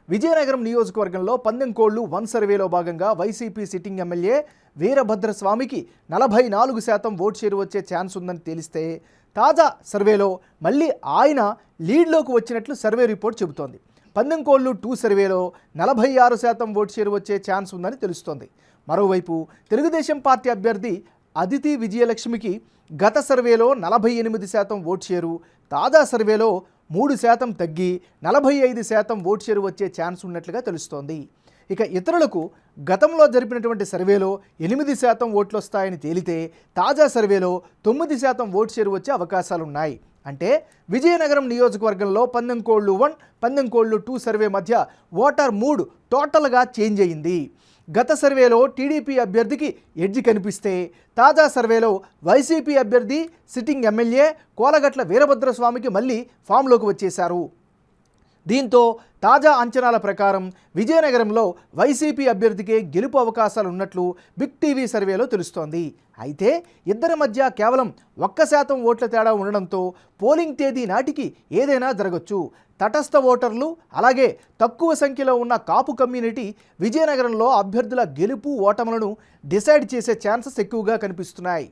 విజయనగరం నియోజకవర్గంలో పందెంకోళ్లు 1 సర్వేలో భాగంగా వైసీపీ సిట్టింగ్ ఎమ్మెల్యే వీరభద్రస్వామికి 44% ఓటు షేరు వచ్చే ఛాన్స్ ఉందని తెలిస్తే తాజా సర్వేలో మళ్ళీ ఆయన లీడ్లోకి వచ్చినట్లు సర్వే రిపోర్ట్ చెబుతోంది. పందెంకోళ్లు 2 సర్వేలో 46% ఓటు షేరు వచ్చే ఛాన్స్ ఉందని తెలుస్తోంది. మరోవైపు తెలుగుదేశం పార్టీ అభ్యర్థి అదితి విజయలక్ష్మికి గత సర్వేలో 48% ఓటు షేరు, తాజా సర్వేలో 3% తగ్గి 45% ఓటు షేరు వచ్చే ఛాన్స్ ఉన్నట్లుగా తెలుస్తోంది. ఇక ఇతరులకు గతంలో జరిపినటువంటి సర్వేలో 8% ఓట్లు వస్తాయని తేలితే తాజా సర్వేలో 9% ఓటు షేరు వచ్చే అవకాశాలున్నాయి. అంటే విజయనగరం నియోజకవర్గంలో పందెంకోళ్లు 1, పందెంకోళ్లు 2 సర్వే మధ్య ఓటర్ మూడ్ టోటల్గా చేంజ్ అయ్యింది. గత సర్వేలో టీడీపీ అభ్యర్థికి ఎడ్జ్ కనిపిస్తే తాజా సర్వేలో వైసీపీ అభ్యర్థి సిట్టింగ్ ఎమ్మెల్యే కోలగట్ల వీరభద్రస్వామికి మళ్ళీ ఫామ్లోకి వచ్చేశారు. దీంతో తాజా అంచనాల ప్రకారం విజయనగరంలో వైసీపీ అభ్యర్థికే గెలుపు అవకాశాలు ఉన్నట్లు బిగ్ టీవీ సర్వేలో తెలుస్తోంది. అయితే ఇద్దరి మధ్య కేవలం 1% ఓట్ల తేడా ఉండడంతో పోలింగ్ తేదీ నాటికి ఏదైనా జరగచ్చు. తటస్థ ఓటర్లు అలాగే తక్కువ సంఖ్యలో ఉన్న కాపు కమ్యూనిటీ విజయనగరంలో అభ్యర్థుల గెలుపు ఓటములను డిసైడ్ చేసే ఛాన్సెస్ ఎక్కువగా కనిపిస్తున్నాయి.